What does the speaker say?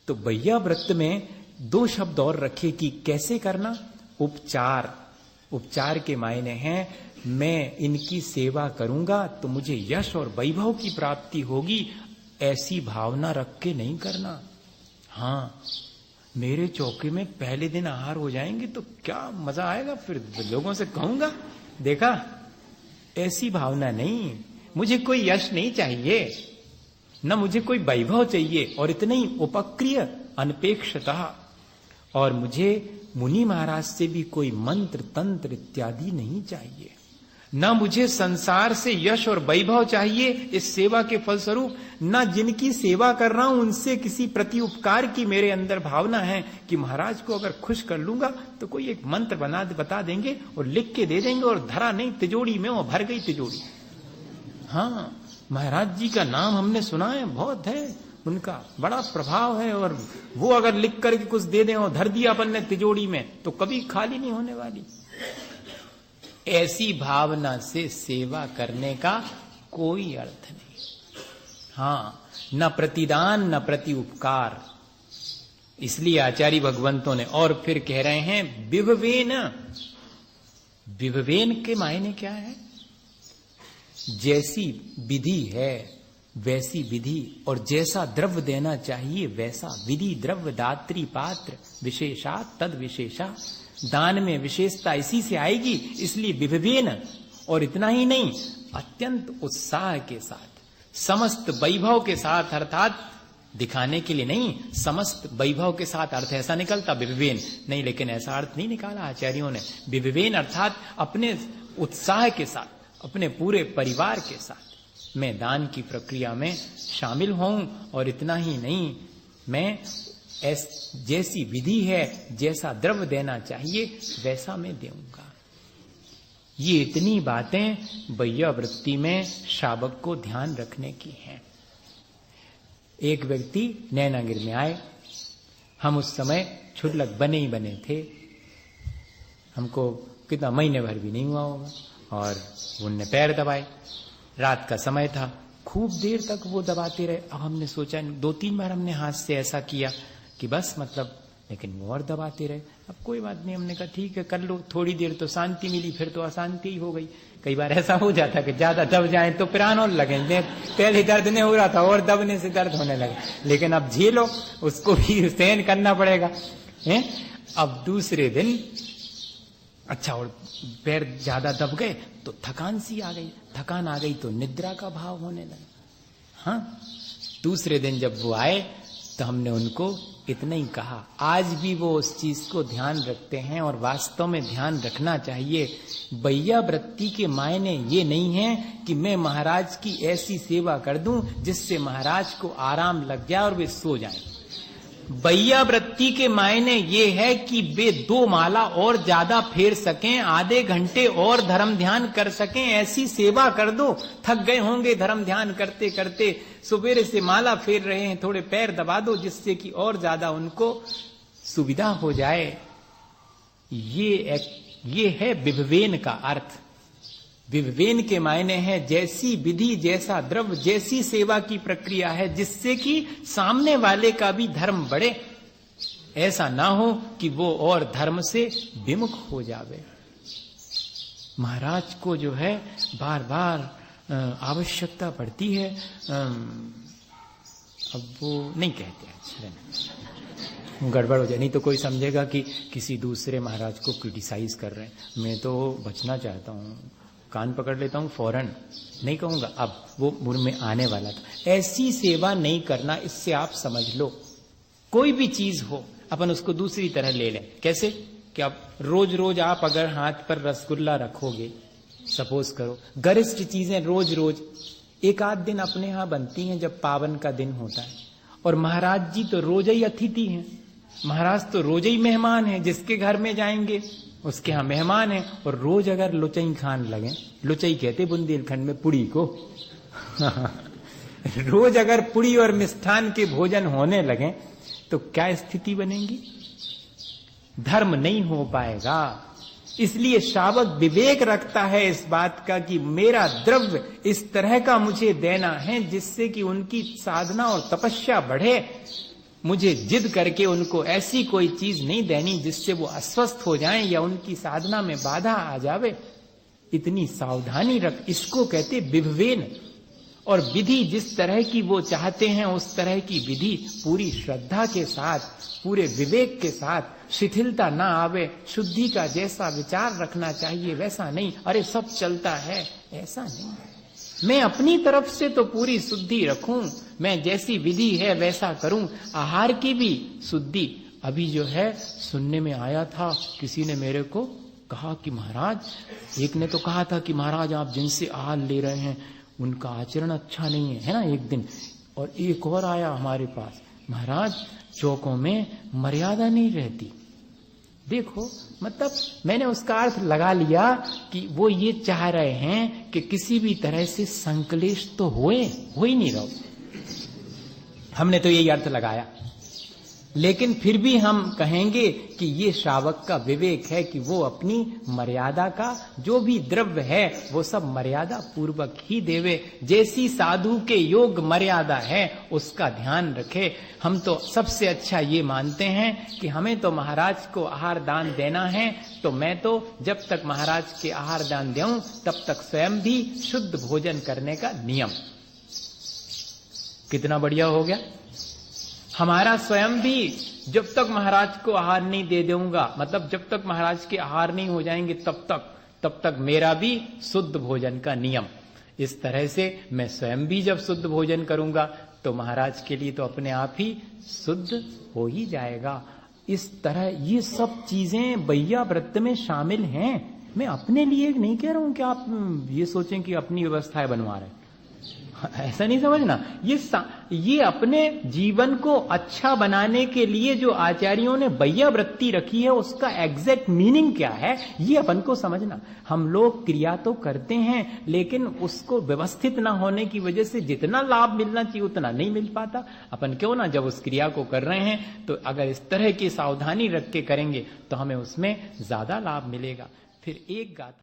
तो भैया व्रत में 2 शब्द और रखे कि कैसे करना। उपचार। उपचार के मायने हैं मैं इनकी सेवा करूंगा तो मुझे यश और वैभव की प्राप्ति होगी, ऐसी भावना रख के नहीं करना। हाँ, मेरे चौके में पहले दिन आहार हो जाएंगे तो क्या मजा आएगा, फिर लोगों से कहूंगा देखा, ऐसी भावना नहीं। मुझे कोई यश नहीं चाहिए, न मुझे कोई वैभव चाहिए, और इतने ही उपक्रिय अनपेक्षतः, और मुझे मुनि महाराज से भी कोई मंत्र तंत्र इत्यादि नहीं चाहिए, न मुझे संसार से यश और वैभव चाहिए इस सेवा के फलस्वरूप, न जिनकी सेवा कर रहा हूं उनसे किसी प्रति उपकार की मेरे अंदर भावना है कि महाराज को अगर खुश कर लूंगा तो कोई एक मंत्र बता देंगे और लिख के दे देंगे और धरा नहीं तिजोरी में, वो भर गई तिजोरी। हाँ, महाराज जी का नाम हमने सुना है, बहुत है, उनका बड़ा प्रभाव है, और वो अगर लिख करके कुछ दे दें और धर दिया अपन ने तिजोरी में तो कभी खाली नहीं होने वाली। ऐसी भावना से सेवा करने का कोई अर्थ नहीं। हाँ, न प्रतिदान न प्रति उपकार। इसलिए आचार्य भगवंतों ने और फिर कह रहे हैं विभवेन। विभवेन के मायने क्या है? जैसी विधि है वैसी विधि, और जैसा द्रव्य देना चाहिए वैसा विधि, द्रव्य, दात्री, पात्र, विशेषा तद विशेषा। दान में विशेषता इसी से आएगी, इसलिए विभवेन। और इतना ही नहीं, अत्यंत उत्साह के साथ, समस्त वैभव के साथ, अर्थात दिखाने के लिए नहीं, समस्त वैभव के साथ। अर्थ ऐसा निकलता विभवेन नहीं, लेकिन ऐसा अर्थ नहीं निकाला आचार्यों ने। विभवेन अर्थात अपने उत्साह के साथ, अपने पूरे परिवार के साथ मैं दान की प्रक्रिया में शामिल हूं। और इतना ही नहीं, मैं जैसी विधि है, जैसा द्रव्य देना चाहिए वैसा मैं दूंगा। ये इतनी बातें भैया वृत्ति में शावक को ध्यान रखने की हैं। एक व्यक्ति नैनागिर में आए, हम उस समय छुटलक बने ही बने थे, हमको कितना महीने भर भी नहीं हुआ होगा, और उनने पैर दबाए। रात का समय था, खूब देर तक वो दबाते रहे। अब हमने सोचा, 2-3 बार हमने हाथ से ऐसा किया कि बस मतलब, लेकिन वो और दबाते रहे। अब कोई बात नहीं, हमने कहा ठीक है कर लो, थोड़ी देर तो शांति मिली, फिर तो अशांति ही हो गई। कई बार ऐसा हो जाता कि ज्यादा दब जाए तो प्राण और लगे, पहले दर्द नहीं हो रहा था और दबने से दर्द होने लगे, लेकिन अब झेलो, उसको भी सहन करना पड़ेगा है। अब दूसरे दिन अच्छा, और पैर ज्यादा दब गए तो थकान सी आ गई, थकान आ गई तो निद्रा का भाव होने लगा। हाँ, दूसरे दिन जब वो आए तो हमने उनको इतना ही कहा। आज भी वो उस चीज को ध्यान रखते हैं, और वास्तव में ध्यान रखना चाहिए। भैया वृत्ति के मायने ये नहीं है कि मैं महाराज की ऐसी सेवा कर दूं जिससे महाराज को आराम लग जाए और वे सो जाएं। भैया वृत्ति के मायने ये है कि वे 2 माला और ज्यादा फेर सकें, आधे घंटे और धर्म ध्यान कर सकें, ऐसी सेवा कर दो। थक गए होंगे धर्म ध्यान करते करते, सुबेरे से माला फेर रहे हैं, थोड़े पैर दबा दो जिससे कि और ज्यादा उनको सुविधा हो जाए। ये है विभवेन का अर्थ। विभवेन के मायने है जैसी विधि, जैसा द्रव्य, जैसी सेवा की प्रक्रिया है जिससे कि सामने वाले का भी धर्म बढ़े। ऐसा ना हो कि वो और धर्म से विमुख हो जावे। महाराज को जो है बार बार आवश्यकता पड़ती है, अब वो नहीं कहते, गड़बड़ हो जाए, नहीं तो कोई समझेगा कि किसी दूसरे महाराज को क्रिटिसाइज कर रहे हैं। मैं तो बचना चाहता हूँ, कान पकड़ लेता हूँ, फौरन नहीं कहूंगा, अब वो मुंह में आने वाला था। ऐसी सेवा नहीं करना, इससे आप समझ लो कोई भी चीज हो अपन उसको दूसरी तरह ले लें। कैसे कि आप रोज रोज आप अगर हाथ पर रसगुल्ला रखोगे, सपोज करो, गरिष्ठ चीजें रोज रोज, एक आध दिन अपने यहां बनती हैं जब पावन का दिन होता है, और महाराज जी तो रोज ही अतिथि हैं, महाराज तो रोज ही मेहमान हैं, जिसके घर में जाएंगे उसके यहाँ मेहमान है। और रोज अगर लुचई खान लगे, लुचई कहते बुंदेलखंड में पुड़ी को रोज अगर पुड़ी और मिष्ठान के भोजन होने लगे तो क्या स्थिति बनेगी? धर्म नहीं हो पाएगा। इसलिए शावक विवेक रखता है इस बात का कि मेरा द्रव्य इस तरह का मुझे देना है जिससे कि उनकी साधना और तपस्या बढ़े, मुझे जिद करके उनको ऐसी कोई चीज नहीं देनी जिससे वो अस्वस्थ हो जाएं या उनकी साधना में बाधा आ जावे। इतनी सावधानी रख, इसको कहते विभवेन। और विधि जिस तरह की वो चाहते हैं उस तरह की विधि पूरी श्रद्धा के साथ, पूरे विवेक के साथ, शिथिलता ना आवे। शुद्धि का जैसा विचार रखना चाहिए वैसा नहीं, अरे सब चलता है, ऐसा नहीं। मैं अपनी तरफ से तो पूरी शुद्धि रखूं, मैं जैसी विधि है वैसा करूं। आहार की भी शुद्धि। अभी जो है सुनने में आया था, किसी ने मेरे को कहा कि महाराज, एक ने तो कहा था कि महाराज आप जिनसे आहार ले रहे हैं उनका आचरण अच्छा नहीं है ना, एक दिन। और एक और आया हमारे पास, महाराज चौकों में मर्यादा नहीं रहती। देखो, मतलब मैंने उसका अर्थ लगा लिया कि वो ये चाह रहे हैं कि किसी भी तरह से संकलेश तो हो ही नहीं रहो। हमने तो यही अर्थ लगाया, लेकिन फिर भी हम कहेंगे कि ये श्रावक का विवेक है कि वो अपनी मर्यादा का जो भी द्रव्य है वो सब मर्यादा पूर्वक ही देवे। जैसी साधु के योग मर्यादा है उसका ध्यान रखे। हम तो सबसे अच्छा ये मानते हैं कि हमें तो महाराज को आहार दान देना है, तो मैं तो जब तक महाराज के आहार दान दूं तब तक स्वयं भी शुद्ध भोजन करने का नियम। कितना बढ़िया हो गया। हमारा स्वयं भी जब तक महाराज को आहार नहीं दे दूंगा, मतलब जब तक महाराज के आहार नहीं हो जाएंगे तब तक मेरा भी शुद्ध भोजन का नियम। इस तरह से मैं स्वयं भी जब शुद्ध भोजन करूंगा तो महाराज के लिए तो अपने आप ही शुद्ध हो ही जाएगा। इस तरह ये सब चीजें बैया व्रत में शामिल हैं। मैं अपने लिए नहीं कह रहा हूं कि आप ये सोचें कि अपनी व्यवस्थाएं बनवा रहे हैं, ऐसा नहीं समझना। ये अपने जीवन को अच्छा बनाने के लिए जो आचार्यों ने बैया वृत्ति रखी है उसका एग्जैक्ट मीनिंग क्या है ये अपन को समझना। हम लोग क्रिया तो करते हैं लेकिन उसको व्यवस्थित ना होने की वजह से जितना लाभ मिलना चाहिए उतना नहीं मिल पाता। अपन क्यों ना जब उस क्रिया को कर रहे हैं तो अगर इस तरह की सावधानी रख के करेंगे तो हमें उसमें ज्यादा लाभ मिलेगा। फिर एक गाथा